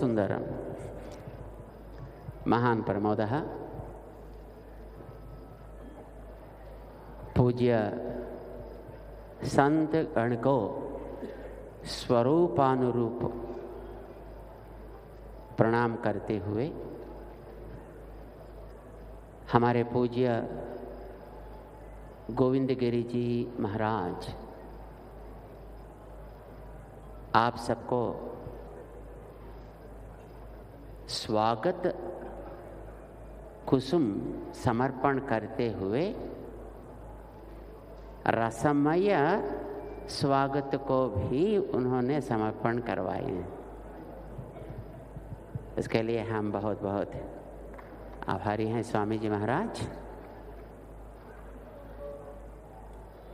सुंदरम महान प्रमोदः पूज्य संत गण को स्वरूपानुरूप प्रणाम करते हुए हमारे पूज्य गोविंद गिरी जी महाराज आप सबको स्वागत कुसुम समर्पण करते हुए रसमय स्वागत को भी उन्होंने समर्पण करवाए हैं। इसके लिए हम बहुत बहुत आभारी हैं स्वामी जी महाराज।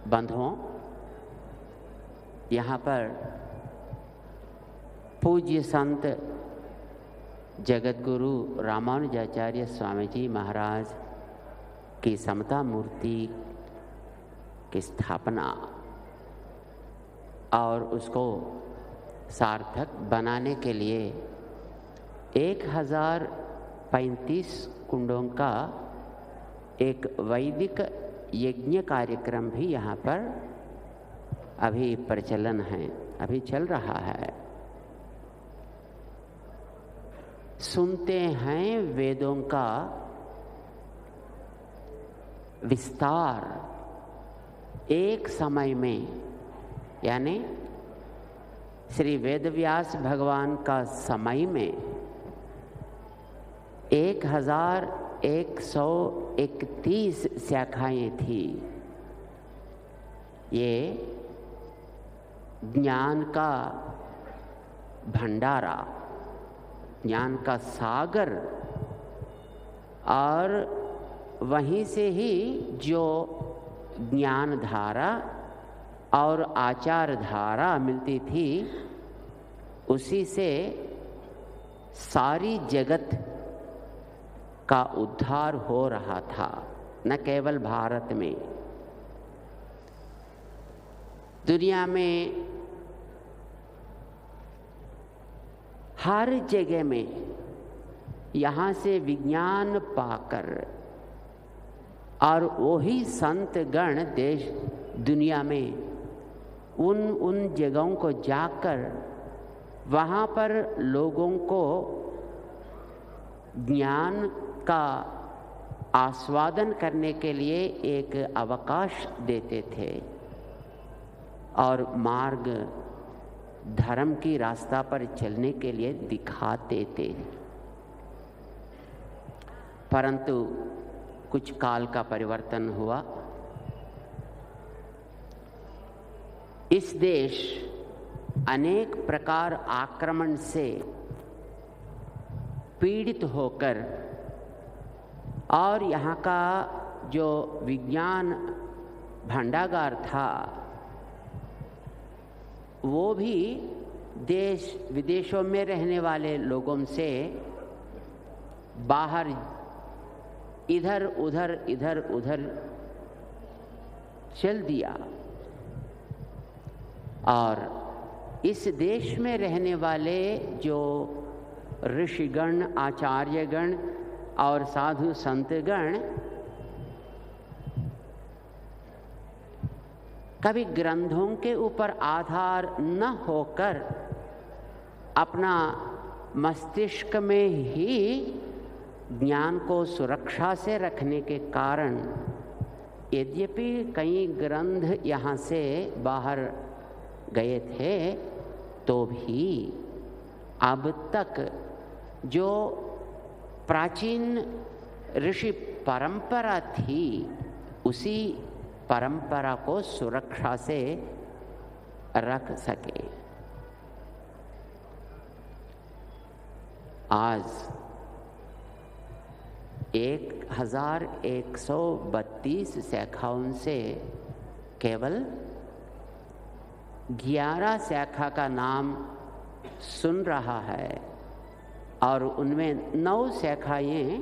बंधुओं, यहाँ पर पूज्य संत जगत गुरु रामानुजाचार्य स्वामी जी महाराज की समता मूर्ति की स्थापना और उसको सार्थक बनाने के लिए 1035 कुंडों का एक वैदिक यज्ञ कार्यक्रम भी यहाँ पर अभी प्रचलन है, अभी चल रहा है। सुनते हैं वेदों का विस्तार एक समय में, यानी श्री वेदव्यास भगवान का समय में 1131 शाखाएं थी। ये ज्ञान का भंडारा, ज्ञान का सागर, और वहीं से ही जो ज्ञान धारा और आचार धारा मिलती थी, उसी से सारी जगत का उद्धार हो रहा था। न केवल भारत में, दुनिया में हर जगह में यहाँ से विज्ञान पाकर और वही संत गण देश दुनिया में उन जगहों को जाकर वहाँ पर लोगों को ज्ञान का आस्वादन करने के लिए एक अवकाश देते थे और मार्ग धर्म की रास्ता पर चलने के लिए दिखाते थे। परंतु कुछ काल का परिवर्तन हुआ। इस देश अनेक प्रकार आक्रमण से पीड़ित होकर और यहाँ का जो विज्ञान भंडागार था वो भी देश विदेशों में रहने वाले लोगों से बाहर इधर उधर चल दिया, और इस देश में रहने वाले जो ऋषिगण, आचार्यगण और साधु संतगण कभी ग्रंथों के ऊपर आधार न होकर अपना मस्तिष्क में ही ज्ञान को सुरक्षा से रखने के कारण, यद्यपि कई ग्रंथ यहाँ से बाहर गए थे, तो भी अब तक जो प्राचीन ऋषि परंपरा थी उसी परंपरा को सुरक्षा से रख सके। आज 1132 शाखाओं से केवल 11 शाखा का नाम सुन रहा है और उनमें 9 शाखाएं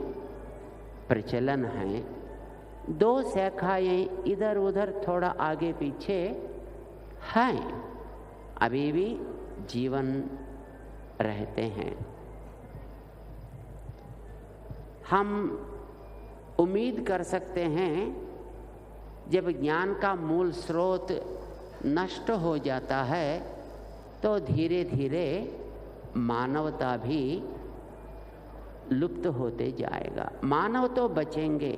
प्रचलन हैं। 2 शाखाएं इधर उधर थोड़ा आगे पीछे हैं, अभी भी जीवन रहते हैं। हम उम्मीद कर सकते हैं जब ज्ञान का मूल स्रोत नष्ट हो जाता है तो धीरे धीरे मानवता भी लुप्त होते जाएगा। मानव तो बचेंगे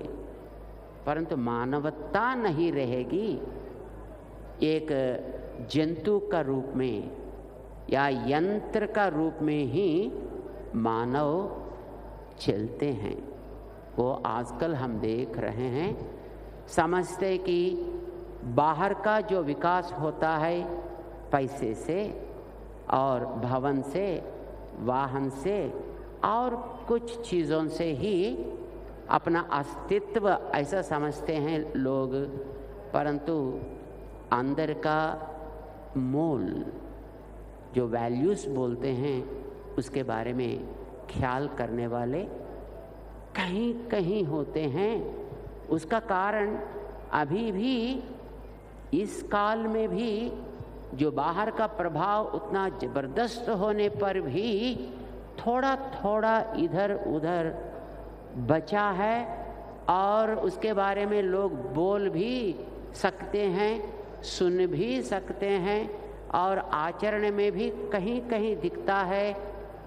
परंतु मानवता नहीं रहेगी। एक जंतु का रूप में या यंत्र का रूप में ही मानव चलते हैं। वो आजकल हम देख रहे हैं, समझते कि बाहर का जो विकास होता है पैसे से और भवन से, वाहन से और कुछ चीज़ों से ही अपना अस्तित्व ऐसा समझते हैं लोग, परंतु अंदर का मूल जो वैल्यूज़ बोलते हैं उसके बारे में ख्याल करने वाले कहीं कहीं होते हैं। उसका कारण अभी भी इस काल में भी जो बाहर का प्रभाव उतना ज़बरदस्त होने पर भी थोड़ा थोड़ा इधर उधर बचा है और उसके बारे में लोग बोल भी सकते हैं, सुन भी सकते हैं और आचरण में भी कहीं कहीं दिखता है।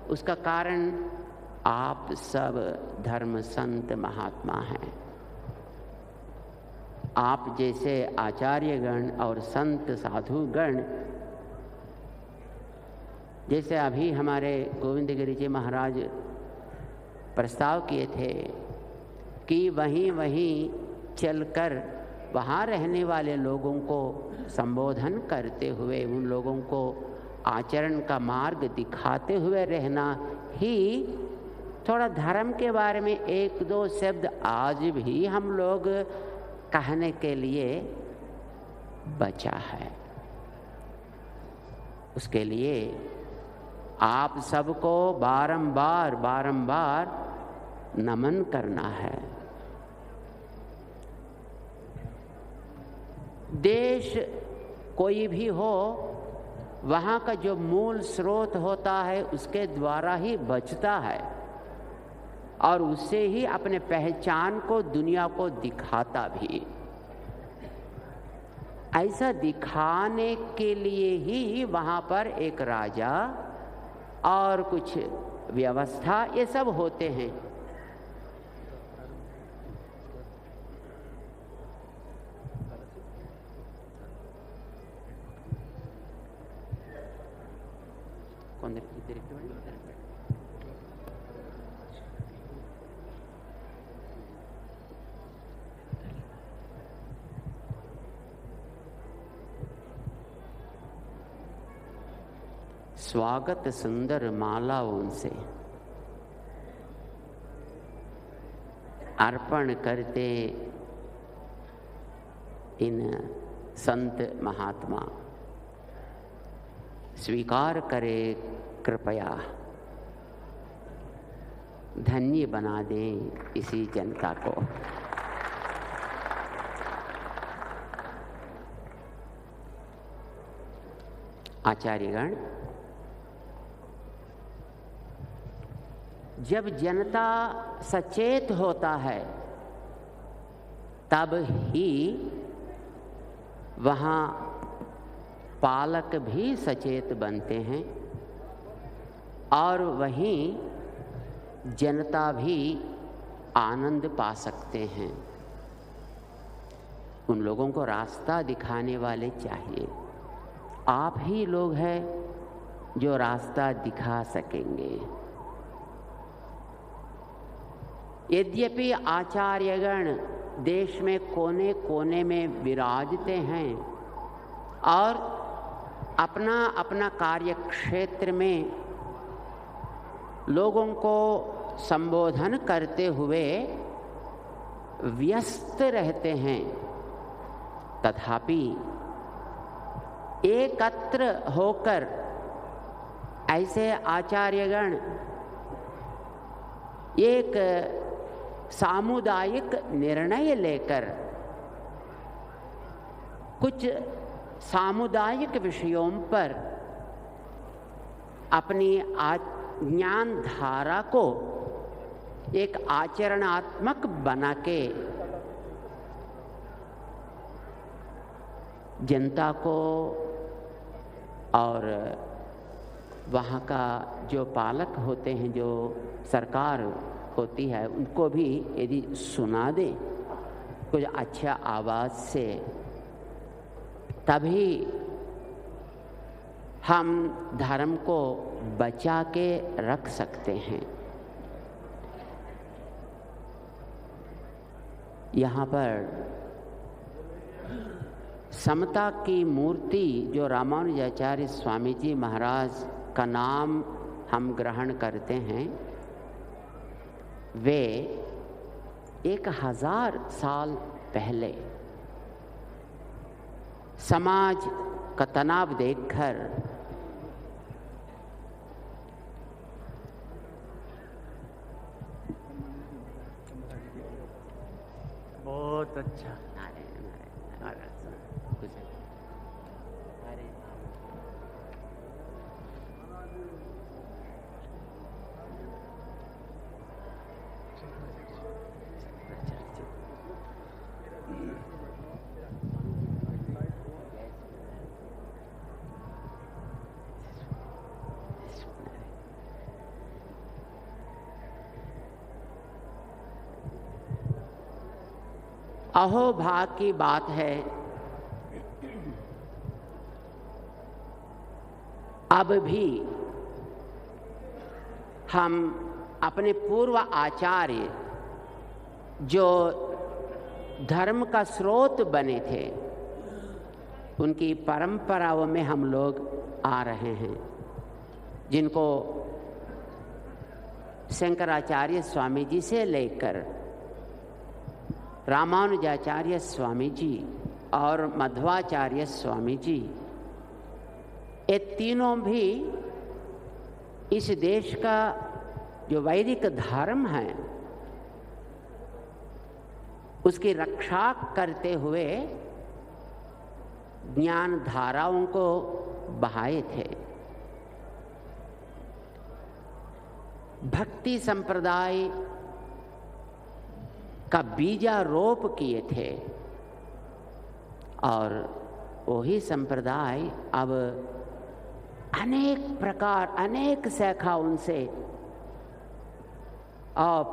उसका कारण आप सब धर्म संत महात्मा हैं। आप जैसे आचार्यगण और संत साधुगण, जैसे अभी हमारे गोविंद गिरि जी महाराज प्रस्ताव किए थे कि वहीं चलकर वहाँ रहने वाले लोगों को संबोधन करते हुए, उन लोगों को आचरण का मार्ग दिखाते हुए रहना ही थोड़ा धर्म के बारे में एक दो शब्द आज भी हम लोग कहने के लिए बचा है। उसके लिए आप सबको बारंबार नमन करना है। देश कोई भी हो, वहाँ का जो मूल स्रोत होता है उसके द्वारा ही बचता है और उससे ही अपने पहचान को दुनिया को दिखाता भी। ऐसा दिखाने के लिए ही वहाँ पर एक राजा और कुछ व्यवस्था ये सब होते हैं। स्वागत सुंदर मालाओं से अर्पण करते इन संत महात्मा स्वीकार करे कृपया, धन्य बना दें इसी जनता को। आचार्यगण, जब जनता सचेत होता है तब ही वहाँ पालक भी सचेत बनते हैं और वहीं जनता भी आनंद पा सकते हैं। उन लोगों को रास्ता दिखाने वाले चाहिए। आप ही लोग हैं जो रास्ता दिखा सकेंगे। यद्यपि आचार्यगण देश में कोने कोने में विराजते हैं और अपना अपना कार्य क्षेत्र में लोगों को संबोधन करते हुए व्यस्त रहते हैं, तथापि एकत्र होकर ऐसे आचार्यगण एक सामुदायिक निर्णय लेकर कुछ सामुदायिक विषयों पर अपनी ज्ञान धारा को एक आचरणात्मक बना के जनता को और वहाँ का जो पालक होते हैं, जो सरकार होती है, उनको भी यदि सुना दे कुछ अच्छा आवाज़ से, तभी हम धर्म को बचा के रख सकते हैं। यहाँ पर समता की मूर्ति जो रामानुजाचार्य स्वामी जी महाराज का नाम हम ग्रहण करते हैं, वे 1000 साल पहले समाज का तनाव देखकर बहुत अच्छा। अहोभाग की बात है। अब भी हम अपने पूर्व आचार्य जो धर्म का स्रोत बने थे, उनकी परंपराओं में हम लोग आ रहे हैं, जिनको शंकराचार्य स्वामी जी से लेकर रामानुजाचार्य स्वामी जी और मध्वाचार्य स्वामी जी, ये तीनों भी इस देश का जो वैदिक धर्म है उसकी रक्षा करते हुए ज्ञान धाराओं को बहाए थे। भक्ति संप्रदाय का बीजारोप किए थे और वही संप्रदाय अब अनेक प्रकार, अनेक शाखा उनसे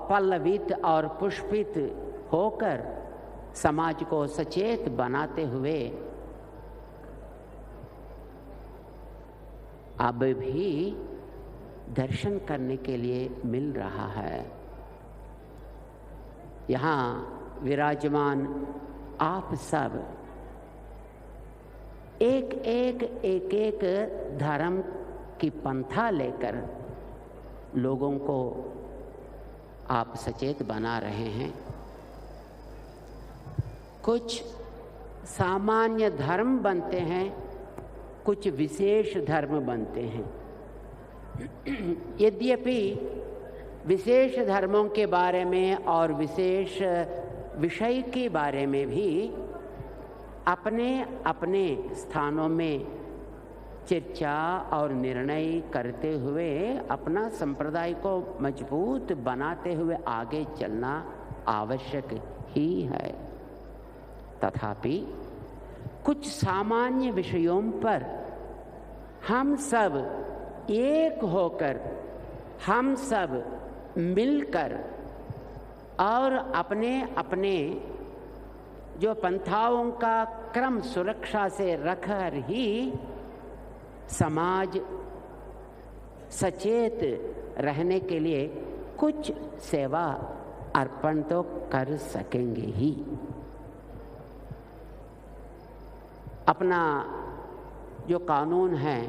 पल्लवित और पुष्पित होकर समाज को सचेत बनाते हुए अब भी दर्शन करने के लिए मिल रहा है। यहाँ विराजमान आप सब एक एक धर्म की पंथा लेकर लोगों को आप सचेत बना रहे हैं। कुछ सामान्य धर्म बनते हैं, कुछ विशेष धर्म बनते हैं। यद्यपि विशेष धर्मों के बारे में और विशेष विषय के बारे में भी अपने अपने स्थानों में चर्चा और निर्णय करते हुए अपना संप्रदाय को मजबूत बनाते हुए आगे चलना आवश्यक ही है। तथापि कुछ सामान्य विषयों पर हम सब एक होकर, हम सब मिलकर और अपने अपने जो पंथाओं का क्रम सुरक्षा से रखकर ही समाज सचेत रहने के लिए कुछ सेवा अर्पण तो कर सकेंगे ही। अपना जो कानून है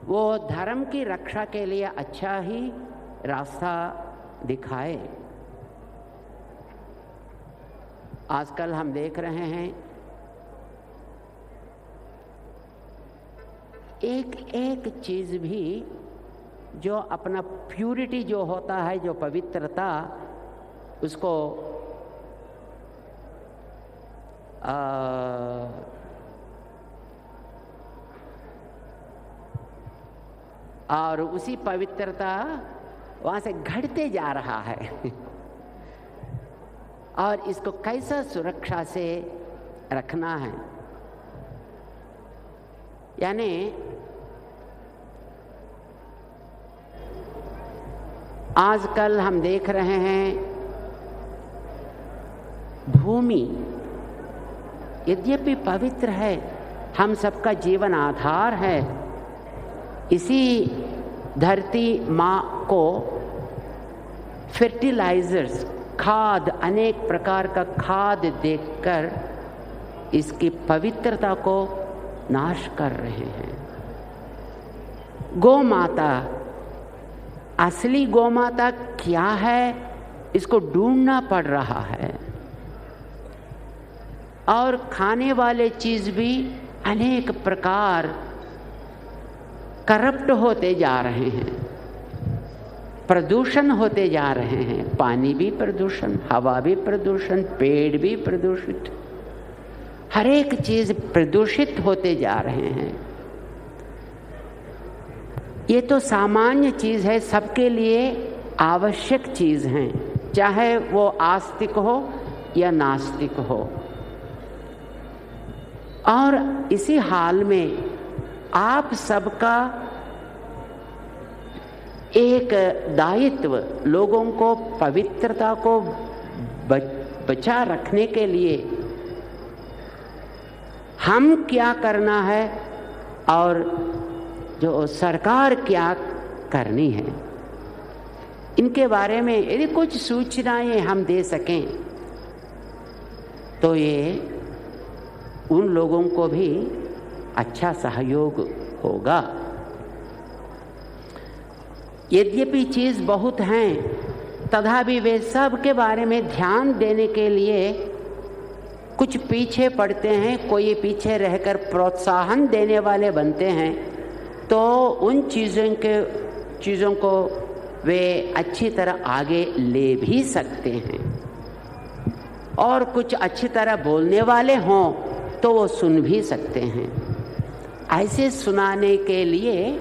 वो धर्म की रक्षा के लिए अच्छा ही रास्ता दिखाए। आजकल हम देख रहे हैं एक एक चीज भी जो अपना प्यूरिटी जो होता है, जो पवित्रता, उसको और उसी पवित्रता वहां से घटते जा रहा है और इसको कैसा सुरक्षा से रखना है। यानी आजकल हम देख रहे हैं भूमि यद्यपि पवित्र है, हम सबका जीवन आधार है, इसी धरती माँ को फर्टिलाइजर्स, खाद, अनेक प्रकार का खाद देकर इसकी पवित्रता को नाश कर रहे हैं। गौ माता, असली गौ माता क्या है, इसको ढूंढना पड़ रहा है। और खाने वाले चीज भी अनेक प्रकार करप्ट होते जा रहे हैं, प्रदूषण होते जा रहे हैं। पानी भी प्रदूषण, हवा भी प्रदूषण, पेड़ भी प्रदूषित, हर एक चीज प्रदूषित होते जा रहे हैं। ये तो सामान्य चीज है, सबके लिए आवश्यक चीज है, चाहे वो आस्तिक हो या नास्तिक हो। और इसी हाल में आप सबका एक दायित्व, लोगों को पवित्रता को बचा रखने के लिए हम क्या करना है और जो सरकार क्या करनी है, इनके बारे में यदि कुछ सूचनाएं हम दे सकें तो ये उन लोगों को भी अच्छा सहयोग होगा। यद्यपि चीज बहुत हैं, तथापि वे सब के बारे में ध्यान देने के लिए कुछ पीछे पड़ते हैं, कोई पीछे रहकर प्रोत्साहन देने वाले बनते हैं, तो उन चीज़ों को वे अच्छी तरह आगे ले भी सकते हैं। और कुछ अच्छी तरह बोलने वाले हों तो वो सुन भी सकते हैं। ऐसे सुनाने के लिए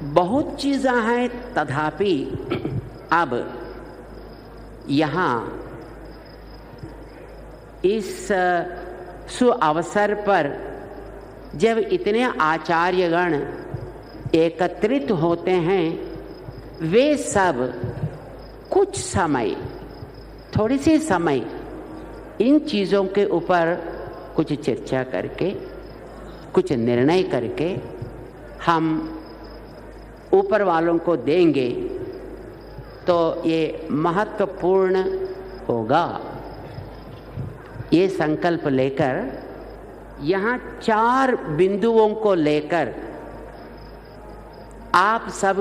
बहुत चीज़ें हैं, तथापि अब यहाँ इस सुअवसर पर जब इतने आचार्यगण एकत्रित होते हैं, वे सब कुछ समय, थोड़ी सी समय इन चीज़ों के ऊपर कुछ चर्चा करके, कुछ निर्णय करके हम ऊपर वालों को देंगे तो ये महत्वपूर्ण होगा। ये संकल्प लेकर यहाँ 4 बिंदुओं को लेकर आप सब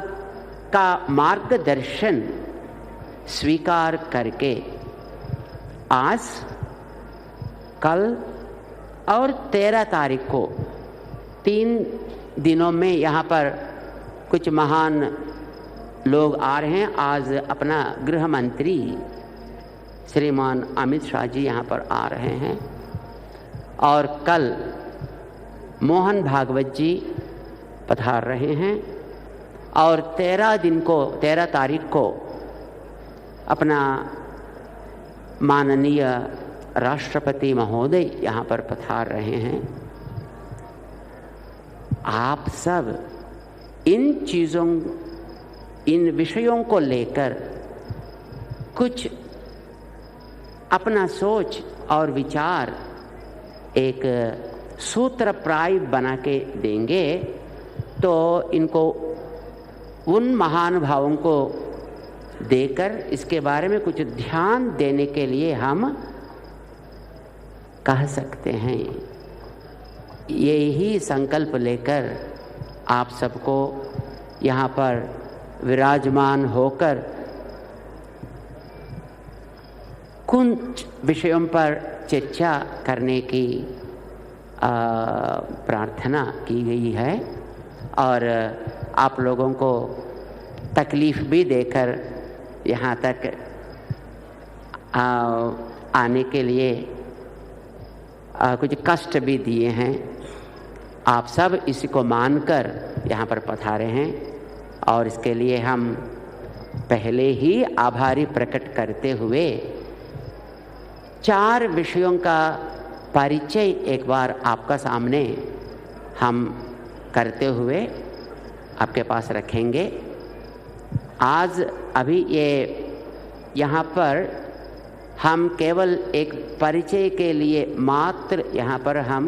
का मार्गदर्शन स्वीकार करके आज, कल और 13 तारीख को 3 दिनों में यहाँ पर कुछ महान लोग आ रहे हैं। आज अपना गृह मंत्री श्रीमान अमित शाह जी यहाँ पर आ रहे हैं और कल मोहन भागवत जी पधार रहे हैं और 13 तारीख को अपना माननीय राष्ट्रपति महोदय यहाँ पर पधार रहे हैं। आप सब इन विषयों को लेकर कुछ अपना सोच और विचार एक सूत्रप्राय बना के देंगे तो इनको उन महान भावों को देकर इसके बारे में कुछ ध्यान देने के लिए हम कह सकते हैं। यही संकल्प लेकर आप सबको यहाँ पर विराजमान होकर कुछ विषयों पर चर्चा करने की प्रार्थना की गई है और आप लोगों को तकलीफ भी देकर यहाँ तक आने के लिए कुछ कष्ट भी दिए हैं। आप सब इसी को मानकर यहाँ पर पधारे हैं और इसके लिए हम पहले ही आभारी प्रकट करते हुए 4 विषयों का परिचय एक बार आपका सामने हम करते हुए आपके पास रखेंगे। आज अभी ये यहाँ पर हम केवल एक परिचय के लिए मात्र यहाँ पर हम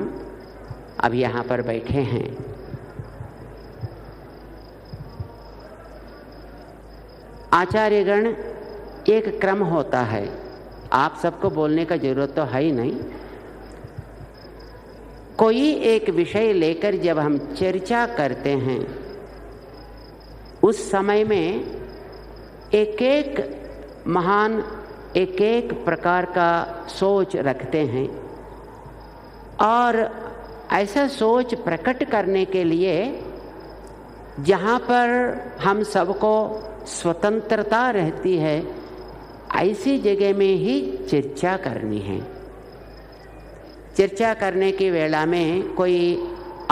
अब यहाँ पर बैठे हैं। आचार्यगण, एक क्रम होता है, आप सबको बोलने का जरूरत तो है ही नहीं। कोई एक विषय लेकर जब हम चर्चा करते हैं, उस समय में एक एक महान एक एक प्रकार का सोच रखते हैं, और ऐसा सोच प्रकट करने के लिए जहाँ पर हम सबको स्वतंत्रता रहती है, ऐसी जगह में ही चर्चा करनी है। चर्चा करने की वेला में कोई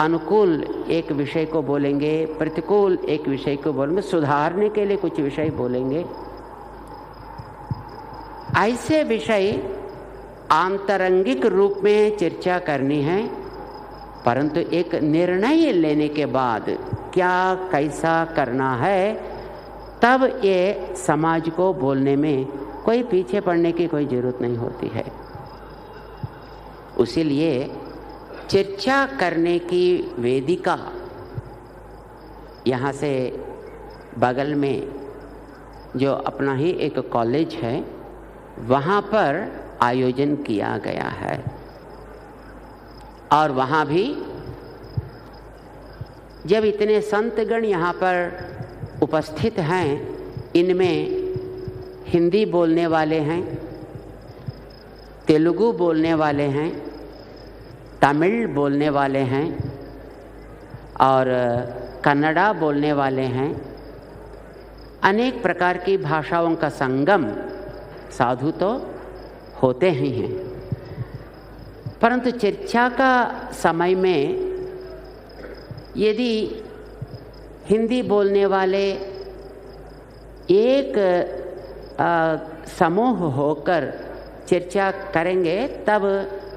अनुकूल एक विषय को बोलेंगे, प्रतिकूल एक विषय को बोलेंगे, सुधारने के लिए कुछ विषय बोलेंगे। ऐसे विषय आंतरंगिक रूप में चर्चा करनी है, परंतु एक निर्णय लेने के बाद क्या कैसा करना है, तब ये समाज को बोलने में कोई पीछे पड़ने की कोई जरूरत नहीं होती है। इसीलिए चर्चा करने की वेदिका यहाँ से बगल में जो अपना ही एक कॉलेज है, वहाँ पर आयोजन किया गया है, और वहाँ भी जब इतने संतगण यहाँ पर उपस्थित हैं, इनमें हिंदी बोलने वाले हैं, तेलुगु बोलने वाले हैं, तमिल बोलने वाले हैं और कन्नड़ा बोलने वाले हैं। अनेक प्रकार की भाषाओं का संगम साधु तो होते ही हैं, परंतु चर्चा का समय में यदि हिंदी बोलने वाले एक समूह होकर चर्चा करेंगे, तब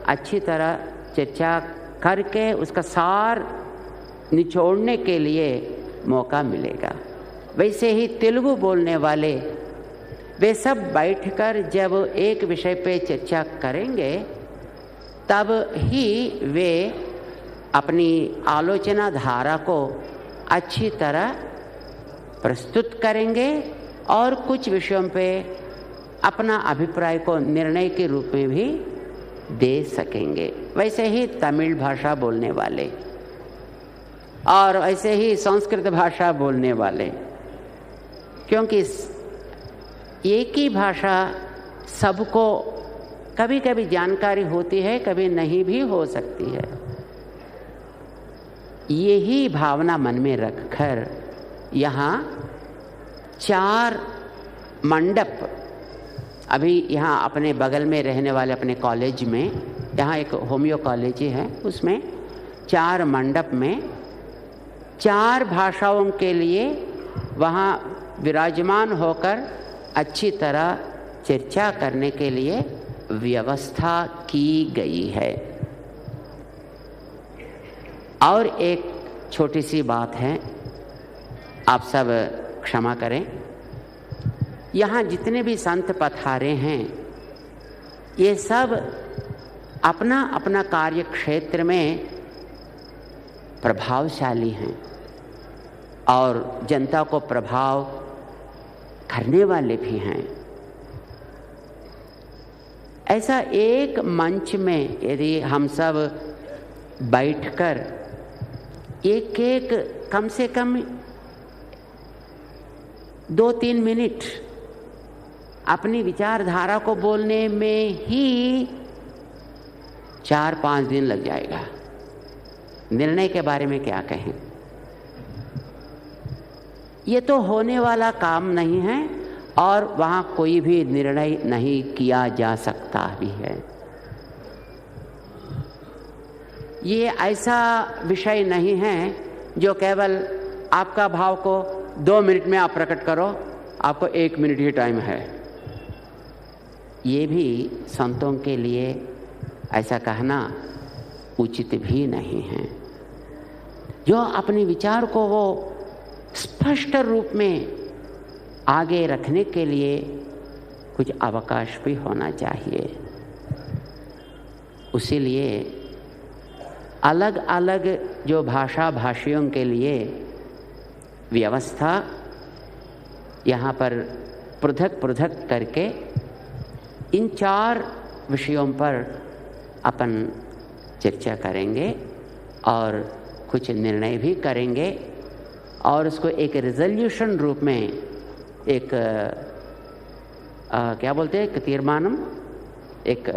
अच्छी तरह चर्चा करके उसका सार निचोड़ने के लिए मौका मिलेगा। वैसे ही तेलुगु बोलने वाले वे सब बैठकर जब एक विषय पे चर्चा करेंगे, तब ही वे अपनी आलोचना धारा को अच्छी तरह प्रस्तुत करेंगे और कुछ विषयों पे अपना अभिप्राय को निर्णय के रूप में भी दे सकेंगे। वैसे ही तमिल भाषा बोलने वाले और ऐसे ही संस्कृत भाषा बोलने वाले, क्योंकि एक ही भाषा सबको कभी कभी जानकारी होती है, कभी नहीं भी हो सकती है। यही भावना मन में रखकर यहाँ 4 मंडप, अभी यहाँ अपने बगल में रहने वाले अपने कॉलेज में, यहाँ एक होमियो कॉलेज है, उसमें 4 मंडप में 4 भाषाओं के लिए वहाँ विराजमान होकर अच्छी तरह चर्चा करने के लिए व्यवस्था की गई है। और एक छोटी सी बात है, आप सब क्षमा करें, यहाँ जितने भी संत पधारे हैं, ये सब अपना अपना कार्य क्षेत्र में प्रभावशाली हैं और जनता को प्रभाव करने वाले भी हैं। ऐसा एक मंच में यदि हम सब बैठकर एक एक कम से कम 2-3 मिनट अपनी विचारधारा को बोलने में ही 4-5 दिन लग जाएगा। निर्णय के बारे में क्या कहें, ये तो होने वाला काम नहीं है और वहाँ कोई भी निर्णय नहीं किया जा सकता भी है। ये ऐसा विषय नहीं है जो केवल आपका भाव को 2 मिनट में आप प्रकट करो, आपको 1 मिनट ही टाइम है। ये भी संतों के लिए ऐसा कहना उचित भी नहीं है। जो अपने विचार को वो स्पष्ट रूप में आगे रखने के लिए कुछ अवकाश भी होना चाहिए। उसीलिए अलग अलग जो भाषा भाषियों के लिए व्यवस्था यहाँ पर पृथक पृथक करके इन 4 विषयों पर अपन चर्चा करेंगे और कुछ निर्णय भी करेंगे और उसको एक रिजोल्यूशन रूप में एक क्या बोलते हैं, एक तीर्मानम, एक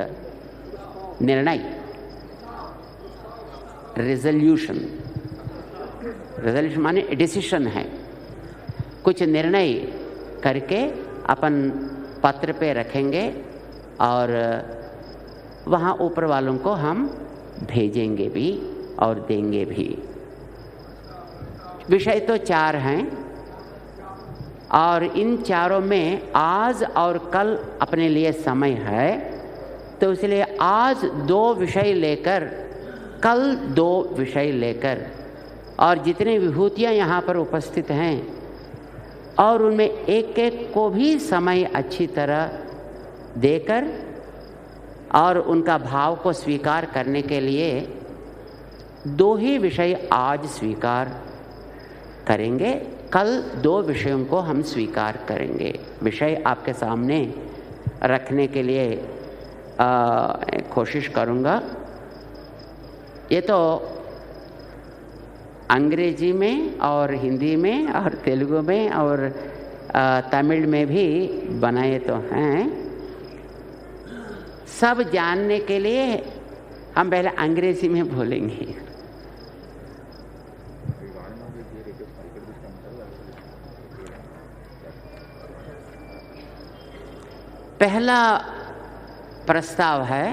निर्णय, रिजोल्यूशन माने डिसीजन है। कुछ निर्णय करके अपन पत्र पे रखेंगे और वहाँ ऊपर वालों को हम भेजेंगे भी और देंगे भी। विषय तो 4 हैं और इन चारों में आज और कल अपने लिए समय है, तो इसलिए आज 2 विषय लेकर, कल 2 विषय लेकर, और जितने विभूतियाँ यहाँ पर उपस्थित हैं और उनमें एक एक को भी समय अच्छी तरह देकर और उनका भाव को स्वीकार करने के लिए 2 ही विषय आज स्वीकार करेंगे, कल 2 विषयों को हम स्वीकार करेंगे। विषय आपके सामने रखने के लिए कोशिश करूँगा। ये तो अंग्रेजी में और हिंदी में और तेलुगु में और तमिल में भी बनाए तो हैं। सब जानने के लिए हम पहले अंग्रेजी में बोलेंगे। पहला प्रस्ताव है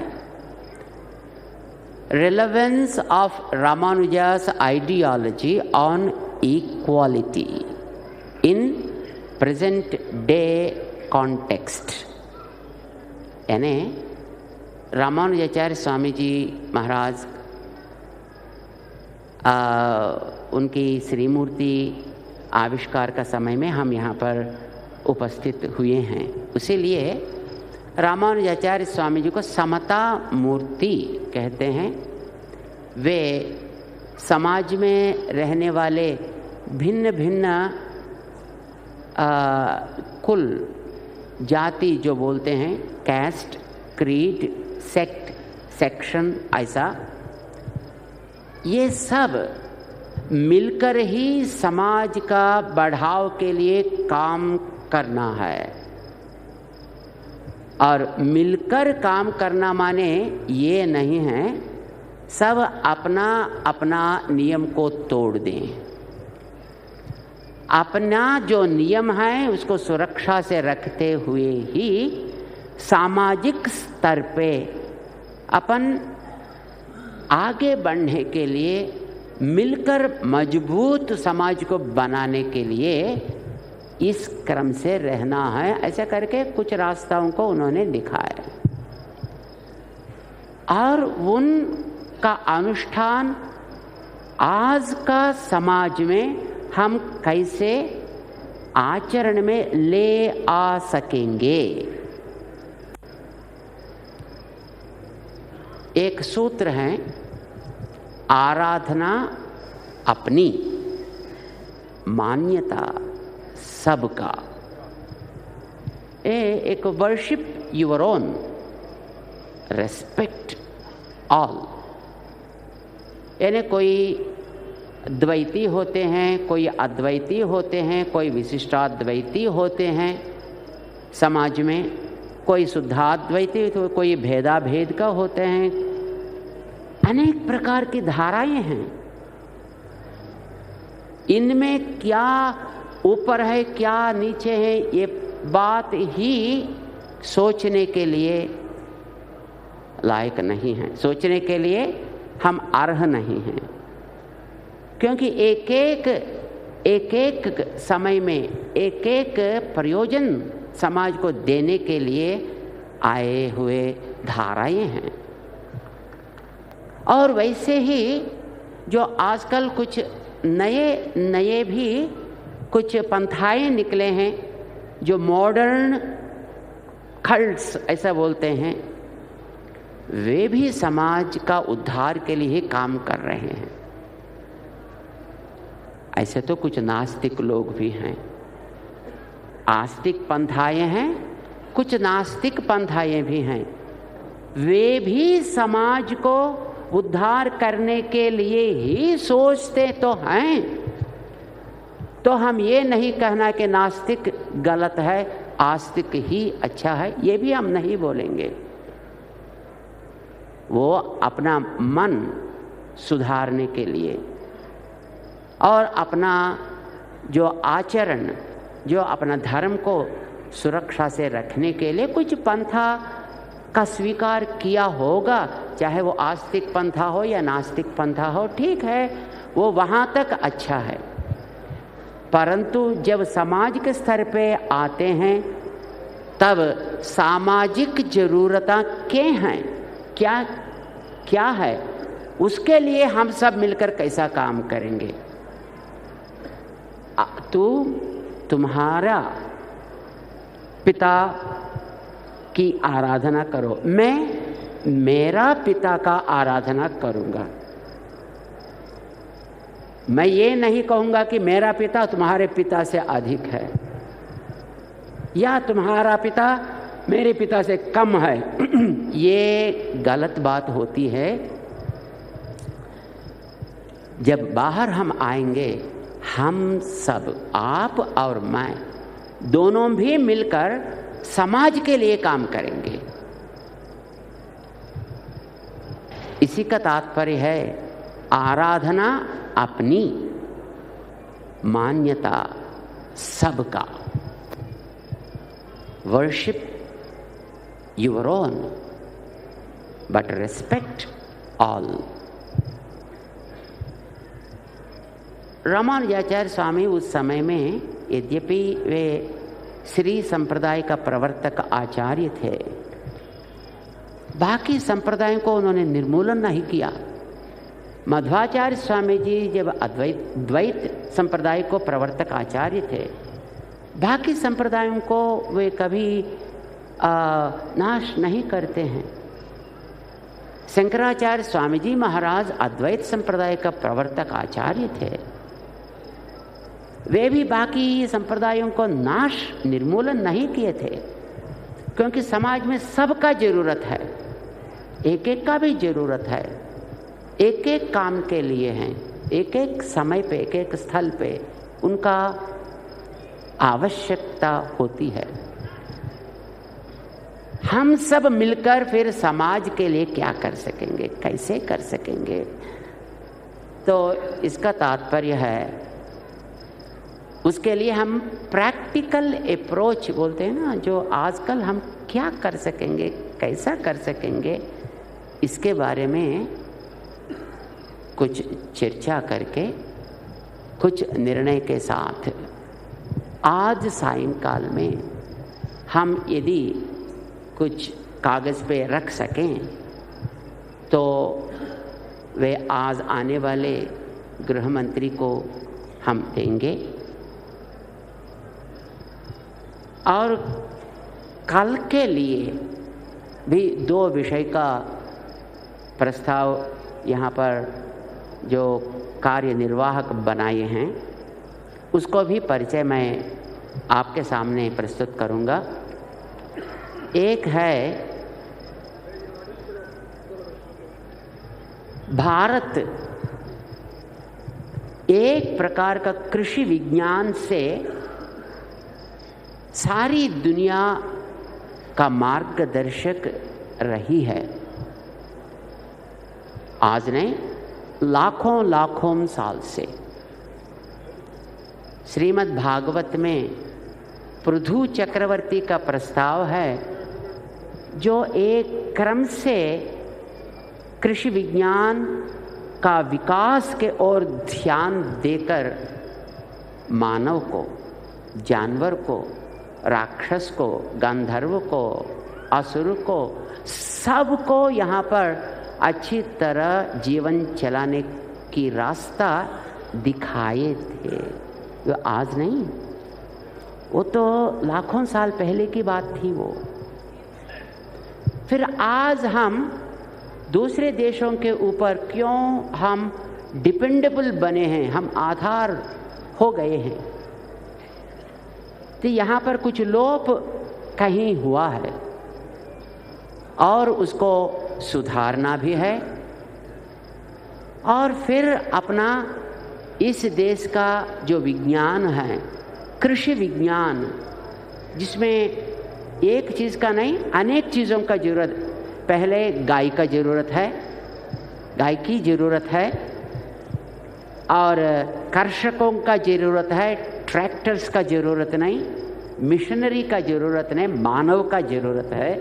relevance of Ramanuja's ideology on equality in present day context। यानी रामानुजाचार्य स्वामी जी महाराज उनकी श्रीमूर्ति आविष्कार का समय में हम यहाँ पर उपस्थित हुए हैं। इसीलिए रामानुजाचार्य स्वामी जी को समता मूर्ति कहते हैं। वे समाज में रहने वाले भिन्न भिन्न कुल जाति जो बोलते हैं, कैस्ट, क्रीड, सेक्ट, सेक्शन, ऐसा ये सब मिलकर ही समाज का बढ़ाव के लिए काम करना है। और मिलकर काम करना माने ये नहीं है सब अपना अपना नियम को तोड़ दें। अपना जो नियम है उसको सुरक्षा से रखते हुए ही सामाजिक स्तर पे अपन आगे बढ़ने के लिए मिलकर मजबूत समाज को बनाने के लिए इस क्रम से रहना है। ऐसा करके कुछ रास्ताओं को उन्होंने दिखाया और उनका अनुष्ठान आज का समाज में हम कैसे आचरण में ले आ सकेंगे। एक सूत्र है, आराधना अपनी, मान्यता सबका। एक worship your own, respect all. यानी कोई द्वैती होते हैं, कोई अद्वैती होते हैं, कोई विशिष्टाद्वैती होते हैं समाज में, कोई शुद्धाद्वैती, तो कोई भेदाभेद का होते हैं। अनेक प्रकार की धाराएं हैं। इनमें क्या ऊपर है क्या नीचे है ये बात ही सोचने के लिए लायक नहीं है, सोचने के लिए हम अर्ह नहीं हैं। क्योंकि एक एक एक एक समय में एक एक प्रयोजन समाज को देने के लिए आए हुए धाराएं हैं। और वैसे ही जो आजकल कुछ नए नए भी कुछ पंथाएं निकले हैं, जो मॉडर्न कल्ट्स ऐसा बोलते हैं, वे भी समाज का उद्धार के लिए काम कर रहे हैं। ऐसे तो कुछ नास्तिक लोग भी हैं, आस्तिक पंथाएं हैं, कुछ नास्तिक पंथाएं भी हैं। वे भी समाज को उद्धार करने के लिए ही सोचते तो हैं। तो हम ये नहीं कहना कि नास्तिक गलत है, आस्तिक ही अच्छा है, ये भी हम नहीं बोलेंगे। वो अपना मन सुधारने के लिए और अपना जो आचरण, जो अपना धर्म को सुरक्षा से रखने के लिए कुछ पंथा का स्वीकार किया होगा, चाहे वो आस्तिक पंथा हो या नास्तिक पंथा हो, ठीक है, वो वहाँ तक अच्छा है। परंतु जब समाज के स्तर पे आते हैं तब सामाजिक ज़रूरतें क्या हैं, क्या क्या है, उसके लिए हम सब मिलकर कैसा काम करेंगे। तुम्हारा पिता की आराधना करो, मैं मेरा पिता का आराधना करूँगा। मैं ये नहीं कहूँगा कि मेरा पिता तुम्हारे पिता से अधिक है या तुम्हारा पिता मेरे पिता से कम है। ये गलत बात होती है। जब बाहर हम आएंगे, हम सब, आप और मैं, दोनों भी मिलकर समाज के लिए काम करेंगे। इसी का तात्पर्य है आराधना अपनी, मान्यता सबका। Worship your own but respect all. Ramanujacharya Swami उस समय में, यद्यपि वे श्री संप्रदाय का प्रवर्तक आचार्य थे, बाकी संप्रदायों को उन्होंने निर्मूलन नहीं किया। मध्वाचार्य स्वामी जी जब द्वैत संप्रदाय को प्रवर्तक आचार्य थे, बाकी संप्रदायों को वे कभी नाश नहीं करते हैं। शंकराचार्य स्वामी जी महाराज अद्वैत संप्रदाय का प्रवर्तक आचार्य थे, वे भी बाकी संप्रदायों को नाश, निर्मूलन नहीं किए थे, क्योंकि समाज में सबका जरूरत है, एक एक का भी जरूरत है, एक एक काम के लिए हैं, एक एक समय पे, एक एक स्थल पे उनका आवश्यकता होती है। हम सब मिलकर फिर समाज के लिए क्या कर सकेंगे, कैसे कर सकेंगे? तो इसका तात्पर्य है, उसके लिए हम प्रैक्टिकल अप्रोच बोलते हैं ना, जो आजकल हम क्या कर सकेंगे, कैसा कर सकेंगे, इसके बारे में कुछ चर्चा करके, कुछ निर्णय के साथ आज सायंकाल में हम यदि कुछ कागज़ पे रख सकें तो वे आज आने वाले गृह मंत्री को हम देंगे। और कल के लिए भी 2 विषय का प्रस्ताव यहाँ पर जो कार्यनिर्वाहक बनाए हैं, उसको भी परिचय मैं आपके सामने प्रस्तुत करूँगा। एक है भारत एक प्रकार का कृषि विज्ञान से सारी दुनिया का मार्गदर्शक रही है। आज नहीं, लाखों साल से श्रीमद् भागवत में पृथु चक्रवर्ती का प्रस्ताव है, जो एक क्रम से कृषि विज्ञान का विकास के ओर ध्यान देकर मानव को, जानवर को, राक्षस को, गंधर्व को, असुर को, सबको यहाँ पर अच्छी तरह जीवन चलाने की रास्ता दिखाए थे। वो आज नहीं, वो तो लाखों साल पहले की बात थी वो। फिर आज हम दूसरे देशों के ऊपर क्यों हम डिपेंडेबल बने हैं, हम आधार हो गए हैं? तो यहाँ पर कुछ लोप कहीं हुआ है और उसको सुधारना भी है। और फिर अपना इस देश का जो विज्ञान है, कृषि विज्ञान, जिसमें एक चीज़ का नहीं अनेक चीज़ों का जरूरत, पहले गाय का ज़रूरत है, गाय की ज़रूरत है, और कृषकों का ज़रूरत है, ट्रैक्टर्स का ज़रूरत नहीं, मिशनरी का ज़रूरत नहीं, मानव का ज़रूरत है।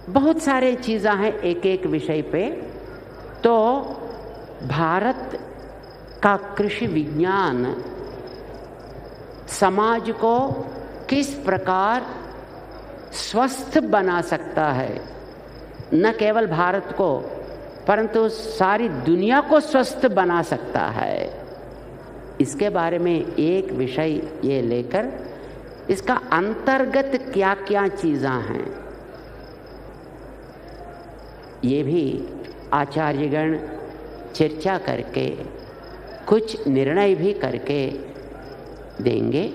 बहुत सारे चीज़ें हैं एक एक विषय पे। तो भारत का कृषि विज्ञान समाज को किस प्रकार स्वस्थ बना सकता है, न केवल भारत को परंतु सारी दुनिया को स्वस्थ बना सकता है, इसके बारे में एक विषय ये लेकर इसका अंतर्गत क्या क्या चीज़ें हैं ये भी आचार्यगण चर्चा करके कुछ निर्णय भी करके देंगे।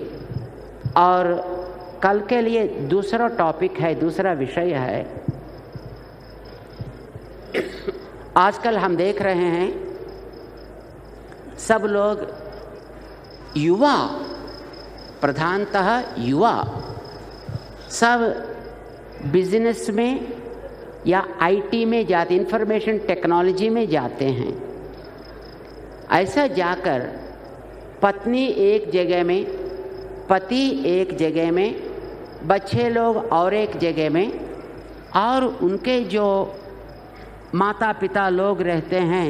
और कल के लिए दूसरा टॉपिक है, दूसरा विषय है, आजकल हम देख रहे हैं सब लोग युवा, प्रधानतः युवा, सब बिजनेस में या आईटी में जाते, इंफॉर्मेशन टेक्नोलॉजी में जाते हैं। ऐसा जाकर पत्नी एक जगह में, पति एक जगह में, बच्चे लोग और एक जगह में, और उनके जो माता पिता लोग रहते हैं,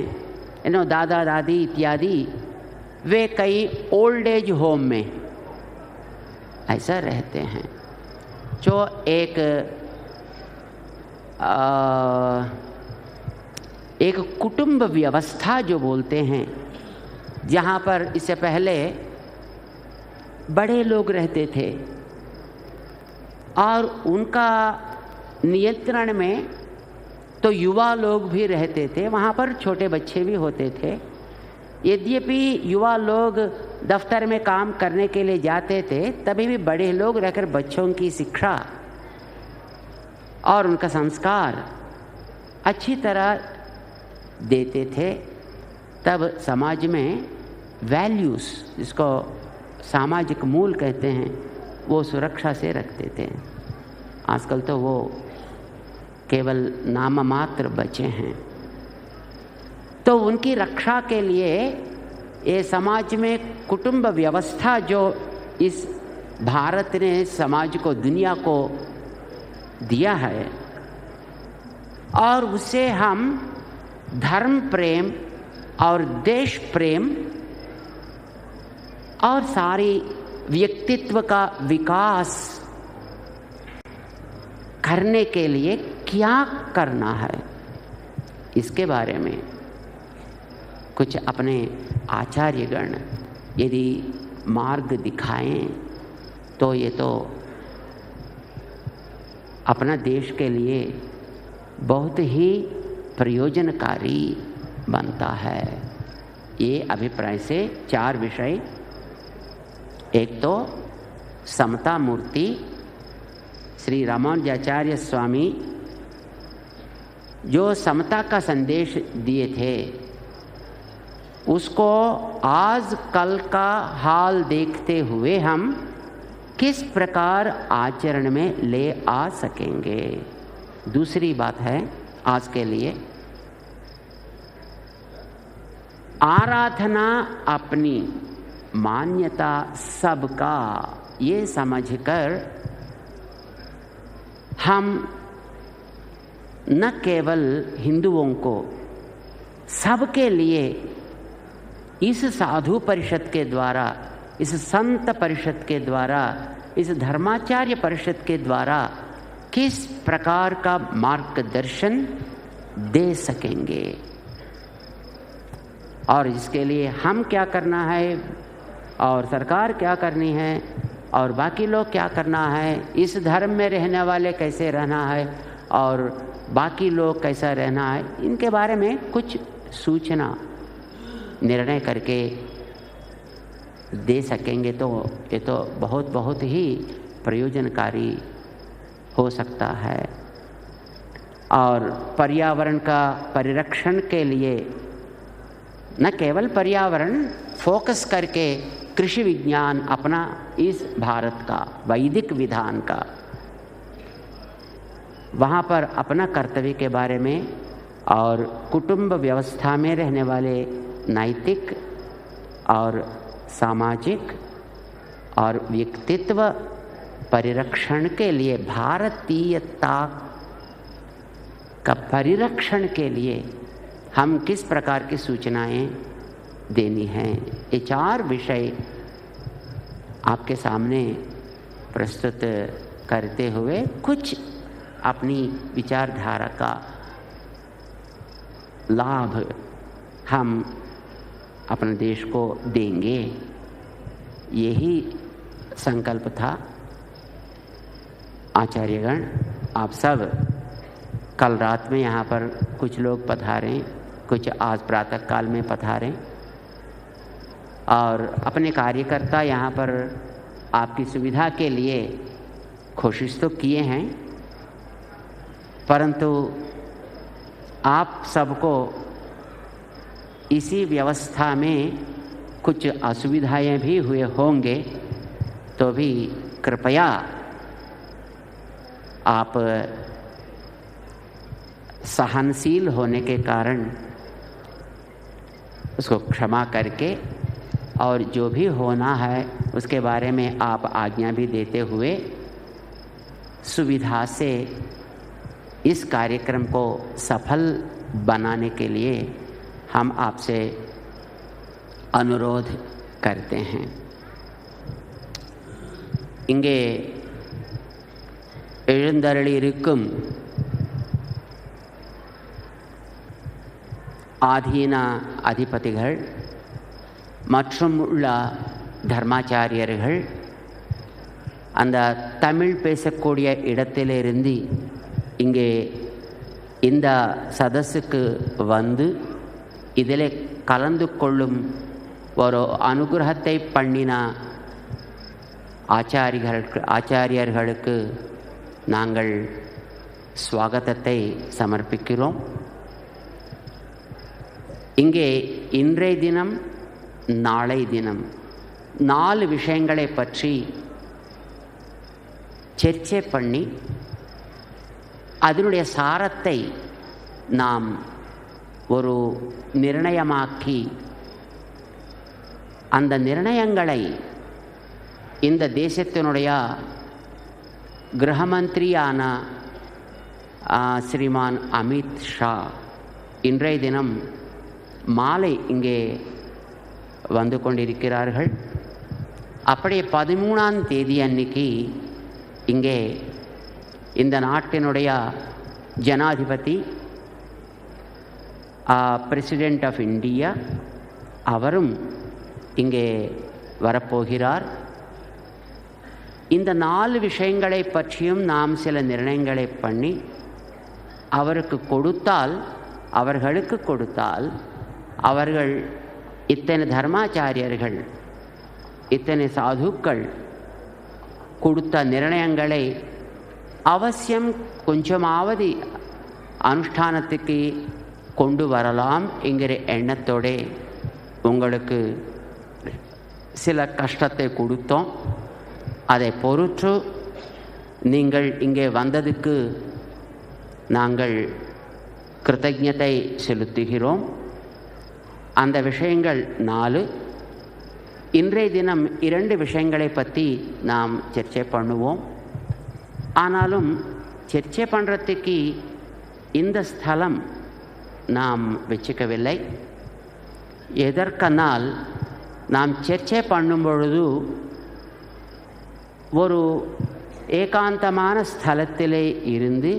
दादा दादी इत्यादि, वे कई ओल्ड एज होम में ऐसा रहते हैं। जो एक कुटुंब व्यवस्था जो बोलते हैं, जहाँ पर इससे पहले बड़े लोग रहते थे और उनका नियंत्रण में तो युवा लोग भी रहते थे, वहाँ पर छोटे बच्चे भी होते थे। यद्यपि युवा लोग दफ्तर में काम करने के लिए जाते थे, तभी भी बड़े लोग रहकर बच्चों की शिक्षा और उनका संस्कार अच्छी तरह देते थे। तब समाज में वैल्यूज़, जिसको सामाजिक मूल कहते हैं, वो सुरक्षा से रखते थे। आजकल तो वो केवल नाम मात्र बचे हैं। तो उनकी रक्षा के लिए ये समाज में कुटुंब व्यवस्था जो इस भारत ने समाज को, दुनिया को दिया है, और उससे हम धर्म प्रेम और देश प्रेम और सारी व्यक्तित्व का विकास करने के लिए क्या करना है, इसके बारे में कुछ अपने आचार्यगण यदि मार्ग दिखाएं तो ये तो अपना देश के लिए बहुत ही प्रयोजनकारी बनता है। ये अभिप्राय से 4 विषय, एक तो समता मूर्ति श्री रामानुजाचार्य स्वामी जो समता का संदेश दिए थे, उसको आज कल का हाल देखते हुए हम किस प्रकार आचरण में ले आ सकेंगे। दूसरी बात है आज के लिए, आराधना अपनी, मान्यता सबका, ये समझकर हम न केवल हिंदुओं को, सबके लिए इस साधु परिषद के द्वारा, इस संत परिषद के द्वारा, इस धर्माचार्य परिषद के द्वारा किस प्रकार का मार्गदर्शन दे सकेंगे और इसके लिए हम क्या करना है और सरकार क्या करनी है और बाकी लोग क्या करना है, इस धर्म में रहने वाले कैसे रहना है और बाकी लोग कैसा रहना है, इनके बारे में कुछ सूचना निर्णय करके दे सकेंगे तो ये तो बहुत बहुत ही प्रयोजनकारी हो सकता है। और पर्यावरण का परिरक्षण के लिए न केवल पर्यावरण फोकस करके कृषि विज्ञान अपना इस भारत का वैदिक विधान का वहाँ पर अपना कर्तव्य के बारे में और कुटुंब व्यवस्था में रहने वाले नैतिक और सामाजिक और व्यक्तित्व परिरक्षण के लिए, भारतीयता का परिरक्षण के लिए हम किस प्रकार की सूचनाएं देनी हैं, ये 4 विषय आपके सामने प्रस्तुत करते हुए कुछ अपनी विचारधारा का लाभ हम अपने देश को देंगे, यही संकल्प था। आचार्यगण, आप सब कल रात में यहाँ पर कुछ लोग पधारें, कुछ आज प्रातः काल में पधारें और अपने कार्यकर्ता यहाँ पर आपकी सुविधा के लिए कोशिश तो किए हैं, परंतु आप सबको इसी व्यवस्था में कुछ असुविधाएं भी हुए होंगे, तो भी कृपया आप सहनशील होने के कारण उसको क्षमा करके और जो भी होना है उसके बारे में आप आज्ञा भी देते हुए सुविधा से इस कार्यक्रम को सफल बनाने के लिए हम आपसे अनुरोध करते हैं। இங்கே எழுந்தருளியிருக்கும் ஆதீன அதிபதிகள் மற்றும் உள்ள தர்மாச்சாரியர்கள் அந்த தமிழ் பேசக்கூடிய இடத்திலிருந்து இங்கே இந்த சதஸுக்கு வந்து இதில் கலந்து கொள்ளும் ஒரு அனுகிரகத்தை பண்ணின ஆச்சாரியர்களுக்கு நாங்கள் ஸ்வாகதத்தை சமர்ப்பிக்கிறோம். இங்கே இன்றைய தினம் நாளை தினம் 4 விஷயங்களை பற்றி சர்ச்சை பண்ணி அதனுடைய சாரத்தை நாம் ஒரு நிர்ணயமாக்கி அந்த நிர்ணயங்களை இந்த தேசத்தினுடைய கிரகமந்திரியான ஸ்ரீமான் அமித் ஷா இன்றைய தினம் மாலை இங்கே வந்து கொண்டிருக்கிறார்கள். அப்படியே 13ஆம் தேதி அன்னைக்கு இங்கே இந்த நாட்டினுடைய ஜனாதிபதி பிரசிடென்ட் ஆஃப் இந்தியா அவரும் இங்கே வரப்போகிறார். இந்த 4 விஷயங்களை பற்றியும் நாம் சில நிர்ணயங்களை பண்ணி அவர்களுக்கு கொடுத்தால் அவர்கள் இத்தனை தர்மாச்சாரியர்கள் இத்தனை சாதுக்கள் கொடுத்த நிர்ணயங்களை அவசியம் கொஞ்சமாவது அனுஷ்டானத்துக்கு கொண்டு வரலாம் என்கிற எண்ணத்தோட உங்களுக்கு சில கஷ்டத்தை கொடுத்தோம். அதை பொறுத்து நீங்கள் இங்கே வந்ததுக்கு நாங்கள் கிருத்தஜ்ஞத்தை செலுத்துகிறோம். அந்த விஷயங்கள் 4. இன்றைய தினம் 2 விஷயங்களை பற்றி நாம் சர்ச்சை பண்ணுவோம். ஆனாலும் சர்ச்சை பண்ணுறதுக்கு இந்த ஸ்தலம் நாம் வச்சுக்கவில்லை. எதற்கனால் நாம் சர்ச்சை பண்ணும் பொழுது ஒரு ஏகாந்தமான ஸ்தலத்திலே இருந்து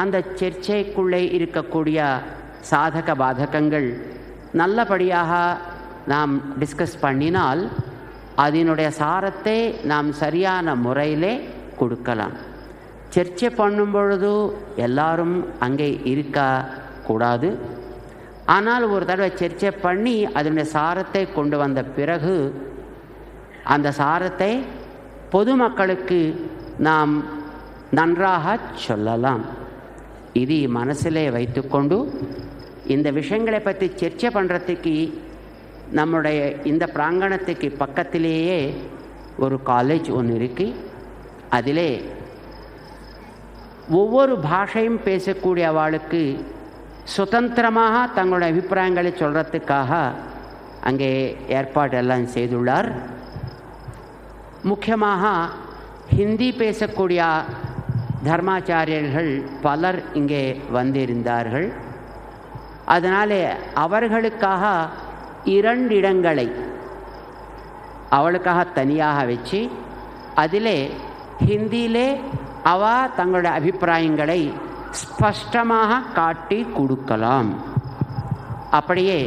அந்த சர்ச்சைக்குள்ளே இருக்கக்கூடிய சாதக பாதகங்கள் நல்லபடியாக நாம் டிஸ்கஸ் பண்ணினால் அதனுடைய சாரத்தை நாம் சரியான முறையிலே கொடுக்கலாம். சர்ச்சை பண்ணும் பொழுது எல்லாரும் அங்கே இருக்கக்கூடாது. ஆனால் ஒரு தடவை சர்ச்சை பண்ணி அதனுடைய சாரத்தை கொண்டு வந்த பிறகு அந்த சாரத்தை பொதுமக்களுக்கு நாம் நன்றாக சொல்லலாம். இது மனசிலே வைத்துக்கொண்டு இந்த விஷயங்களை பற்றி சர்ச்சை பண்ணுறதுக்கு நம்முடைய இந்த பிராங்கணத்துக்கு பக்கத்திலேயே ஒரு காலேஜ் ஒன்று இருக்குது. அதிலே ஒவ்வொரு பாஷையும் பேசக்கூடிய அவளுக்கு சுதந்திரமாக தங்களுடைய அபிப்பிராயங்களை சொல்கிறதுக்காக அங்கே ஏற்பாடெல்லாம் செய்துள்ளார். முக்கியமாக ஹிந்தி பேசக்கூடிய தர்மாச்சாரியர்கள் பலர் இங்கே வந்திருந்தார்கள். அதனால் அவர்களுக்காக 2 இடங்களை அவளுக்காக தனியாக வச்சு அதிலே ஹிந்தியிலே அவ தங்களுடைய அபிப்பிராயங்களை ஸ்பஷ்டமாக காட்டி கொடுக்கலாம். அப்படியே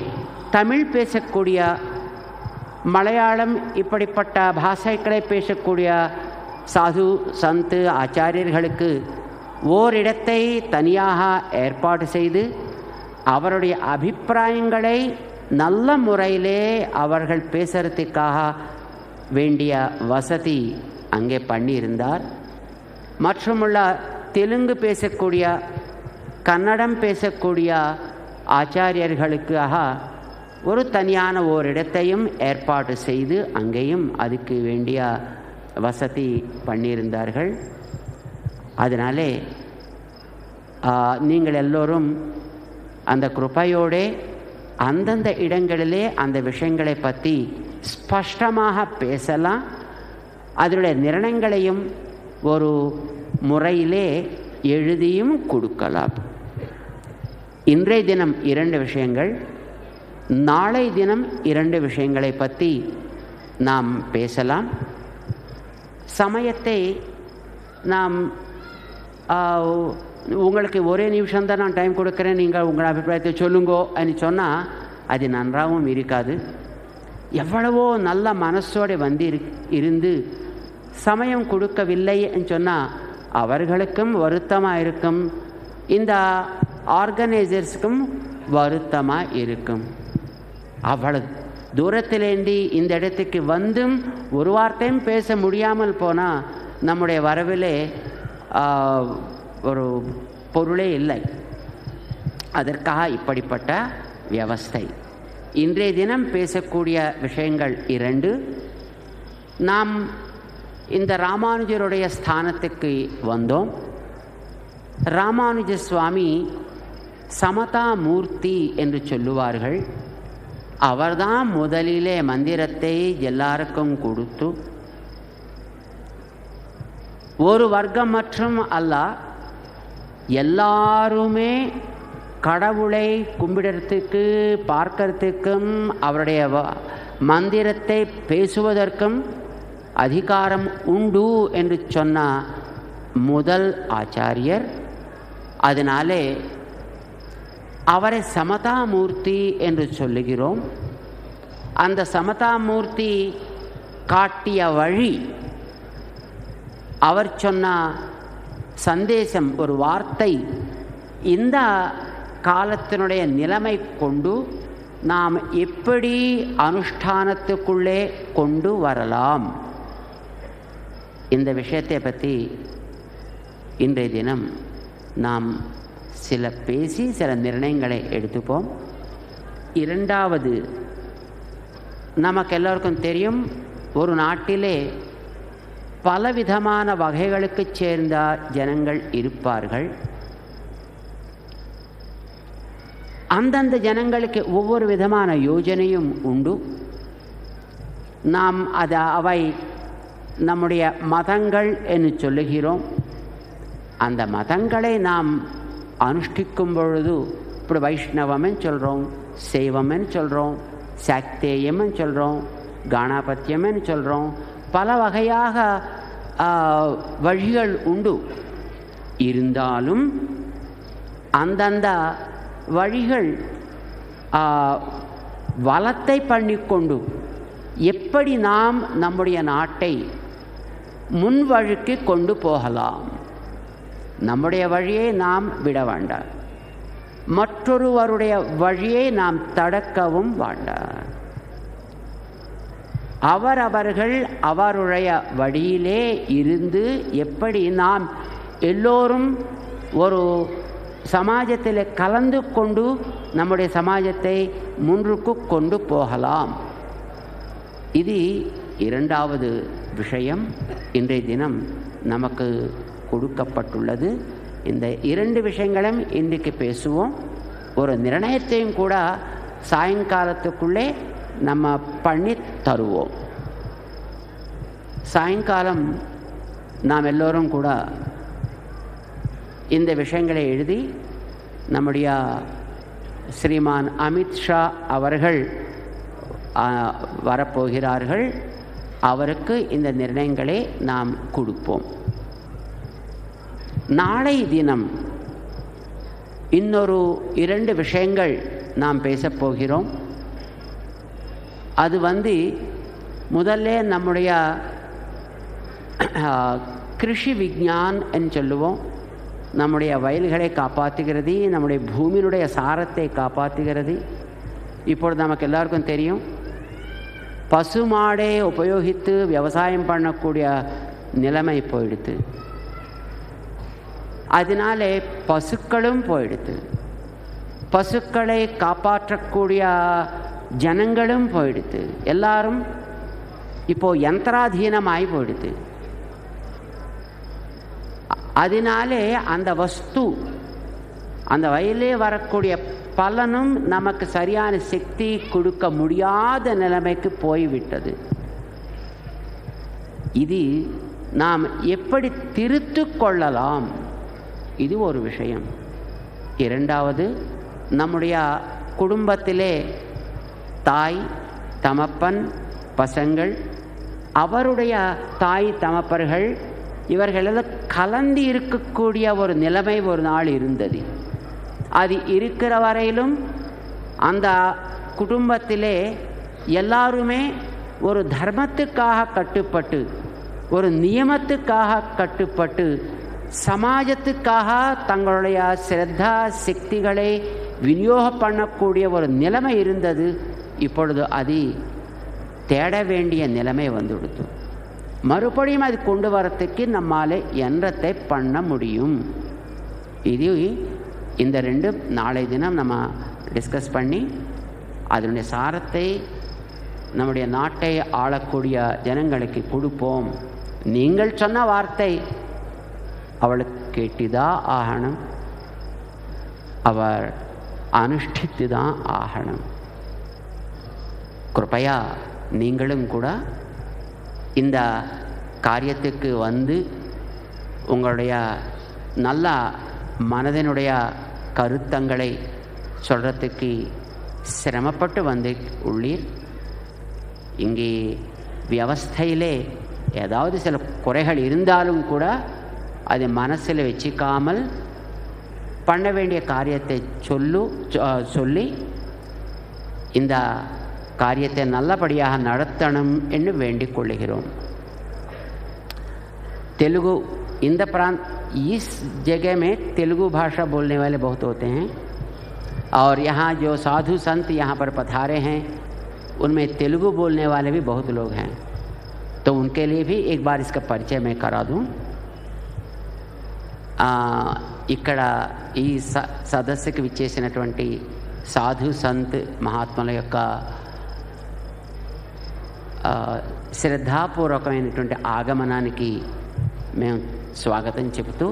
தமிழ் பேசக்கூடிய மலையாளம் இப்படிப்பட்ட பாஷைகளை பேசக்கூடிய சாது சந்து ஆச்சாரியர்களுக்கு ஓரிடத்தை தனியாக ஏற்பாடு செய்து அவருடைய அபிப்பிராயங்களை நல்ல முறையிலே அவர்கள் பேசுறதுக்காக வேண்டிய வசதி அங்கே பண்ணியிருந்தார். மற்றுமுள்ள தெலுங்கு பேசக்கூடிய கன்னடம் பேசக்கூடிய ஆச்சாரியர்களுக்காக ஒரு தனியான ஓரிடத்தையும் ஏற்பாடு செய்து அங்கேயும் அதுக்கு வேண்டிய வசதி பண்ணியிருந்தார்கள். அதனாலே நீங்கள் எல்லோரும் அந்த கிருபையோடே அந்தந்த இடங்களிலே அந்த விஷயங்களை பற்றி ஸ்பஷ்டமாக பேசலாம். அதனுடைய நிர்ணயங்களையும் ஒரு முறையிலே எழுதியும் கொடுக்கலாம். இன்றைய தினம் 2 விஷயங்கள், நாளை தினம் 2 விஷயங்களை பற்றி நாம் பேசலாம். சமயத்தை நாம் உங்களுக்கு ஒரே நிமிஷம்தான் நான் டைம் கொடுக்குறேன், நீங்கள் உங்கள் அபிப்பிராயத்தை சொல்லுங்கோ அப்படின்னு சொன்னால் அது நன்றாகவும் இருக்காது. எவ்வளவோ நல்ல மனசோடு இருந்து சமயம் கொடுக்கவில்லைன்னு சொன்னால் அவர்களுக்கும் வருத்தமாக இருக்கும், இந்த ஆர்கனைசர்ஸுக்கும் வருத்தமாக இருக்கும். அவ்வளவு தூரத்திலேண்டி இந்த இடத்துக்கு வந்தும் ஒரு வார்த்தையும் பேச முடியாமல் போனால் நம்முடைய வரவிலே ஒரு பொருளே இல்லை. அதற்காக இப்படிப்பட்ட வியவஸ்தை. இன்றைய தினம் பேசக்கூடிய விஷயங்கள் 2. நாம் இந்த ராமானுஜருடைய ஸ்தானத்துக்கு வந்தோம். ராமானுஜ சுவாமி சமதா மூர்த்தி என்று சொல்லுவார்கள். அவர்தான் முதலிலே மந்திரத்தை எல்லாருக்கும் கொடுத்து ஒரு வர்க்கம் மற்றும் அல்ல, எல்லாருமே கடவுளை கும்பிடுறதுக்கு பார்க்கறதுக்கும் அவருடைய மந்திரத்தை பேசுவதற்கும் அதிகாரம் உண்டு என்று சொன்ன முதல் ஆச்சாரியர். அதனாலே அவரை சமதாமூர்த்தி என்று சொல்லுகிறோம். அந்த சமதாமூர்த்தி காட்டிய வழி, அவர் சொன்ன சந்தேசம், ஒரு வார்த்தை, இந்த காலத்தினுடைய நிலைமை கொண்டு நாம் எப்படி அனுஷ்டானத்துக்குள்ளே கொண்டு வரலாம், இந்த விஷயத்தை பற்றி இன்றைய தினம் நாம் சில பேசி சில நிர்ணயங்களை எடுத்துப்போம். 2வது, நமக்கு எல்லோருக்கும் தெரியும், ஒரு நாட்டிலே பலவிதமான வகைகளுக்கு சேர்ந்த ஜனங்கள் இருப்பார்கள். அந்தந்த ஜனங்களுக்கு ஒவ்வொரு விதமான யோஜனையும் உண்டு. நாம் அவை நம்முடைய மதங்கள் என்று சொல்லுகிறோம். அந்த மதங்களை நாம் அனுஷ்டிக்கும் பொழுது, இப்படி வைஷ்ணவம்னு சொல்கிறோம், சைவம்னு சொல்கிறோம், சாக்தேயம்னு சொல்கிறோம், காணாபத்தியம்னு சொல்கிறோம். பல வகையாக வழிகள் உண்டு. இருந்தாலும் அந்தந்த வழிகள் வளத்தை பண்ணிக்கொண்டு எப்படி நாம் நம்முடைய நாட்டை முன் வழிக்கு கொண்டு போகலாம், நம்முடைய வழியை நாம் விட வேண்டாம், மற்றொருவருடைய வழியை நாம் தடுக்கவும் வேண்டாம். அவரவர்கள் அவருடைய வழியிலே இருந்து எப்படி நாம் எல்லோரும் ஒரு சமாஜத்தில் கலந்து கொண்டு நம்முடைய சமாஜத்தை முன்னுக்கு கொண்டு போகலாம். இது இரண்டாவது விஷயம் இன்றைய தினம் நமக்கு கொடுக்கப்பட்டுள்ளது. இந்த இரண்டு விஷயங்களும் இன்றைக்கு பேசுவோம். ஒரு நிர்ணயத்தையும் கூட சாயங்காலத்துக்குள்ளே நம்ம பண்ணி தருவோம். சாயங்காலம் நாம் எல்லோரும் கூட இந்த விஷயங்களை எழுதி நம்முடைய ஸ்ரீமான் அமித்ஷா அவர்கள் வரப்போகிறார்கள். அவருக்கு இந்த நிர்ணயங்களை நாம் கொடுப்போம். நாளை தினம் இன்னொரு 2 விஷயங்கள் நாம் பேசப்போகிறோம். அது முதல்ல நம்முடைய கிருஷி விஞ்ஞான் என்று சொல்லுவோம். நம்முடைய வயல்களை காப்பாற்றுகிறது, நம்முடைய பூமியினுடைய சாரத்தை காப்பாற்றுகிறது. இப்பொழுது நமக்கு எல்லாருக்கும் தெரியும், பசுமாடை உபயோகித்து விவசாயம் பண்ணக்கூடிய நிலைமை போயிடுது. அதனாலே பசுக்களும் போயிடுது. பசுக்களை காப்பாற்றக்கூடிய ஜனங்களும் போயிடுது. எல்லாரும் இப்போது யந்திராதீனமாகி போயிடுது. அதனாலே அந்த வஸ்து, அந்த வயலே வரக்கூடிய பலனும் நமக்கு சரியான சக்தி கொடுக்க முடியாத நிலைமைக்கு போய்விட்டது. இது நாம் எப்படி திருத்து கொள்ளலாம், இது ஒரு விஷயம். இரண்டாவது, நம்முடைய குடும்பத்திலே தாய் தமப்பன் பசங்கள், அவருடைய தாய் தமப்பர்கள் இவர்களெல்லாம் கலந்து இருக்கக்கூடிய ஒரு நிலைமை ஒரு நாள் இருந்தது. அது இருக்கிற வரையிலும் அந்த குடும்பத்திலே எல்லாருமே ஒரு தர்மத்துக்காக கட்டுப்பட்டு, ஒரு நியமத்துக்காக கட்டுப்பட்டு, சமாஜத்துக்காக தங்களுடைய ஸ்ரத்தா சக்திகளை விநியோகம் பண்ணக்கூடிய ஒரு நிலைமை இருந்தது. இப்பொழுது அது தேட வேண்டிய நிலைமை வந்துடுது. மறுபடியும் அது கொண்டு வரத்துக்கு நம்மால் எண்ணத்தை பண்ண முடியும். இது இந்த 2 நாளை தினம் நம்ம டிஸ்கஸ் பண்ணி அதனுடைய சாரத்தை நம்முடைய நாட்டை ஆளக்கூடிய ஜனங்களுக்கு கொடுப்போம். நீங்கள் சொன்ன வார்த்தை அவளுக்கு கேட்டுதான் ஆகணும், அவர் அனுஷ்டித்து தான் ஆகணும். கிருபையா நீங்களும் கூட இந்த காரியத்துக்கு உங்களுடைய நல்ல மனதினுடைய கருத்தங்களை சொல்கிறதுக்கு சிரமப்பட்டு உள்ளீர். இங்கே வியவஸ்தையிலே ஏதாவது சில குறைகள் இருந்தாலும் கூட அதை மனசில் வச்சுக்காமல் பண்ண வேண்டிய காரியத்தை சொல்லி இந்த காரியத்தை நல்லபடியாக நடத்தணும் என்று வேண்டிக் கொள்கிறோம். तेलुगु इन द प्रांत इस जगह में तेलुगु भाषा बोलने वाले बहुत होते हैं और यहाँ जो साधु संत यहाँ पर पधारे हैं उनमें तेलुगु बोलने वाले भी बहुत लोग हैं. तो उनके लिए भी एक बार इसका परिचय मैं करा दूँ. ఇక్కడ ఈ సదస్సుకి విచ్చేసినటువంటి సాధు సంత్ మహాత్ముల యొక్క శ్రద్ధాపూర్వకమైనటువంటి ఆగమనానికి మేము స్వాగతం చెబుతూ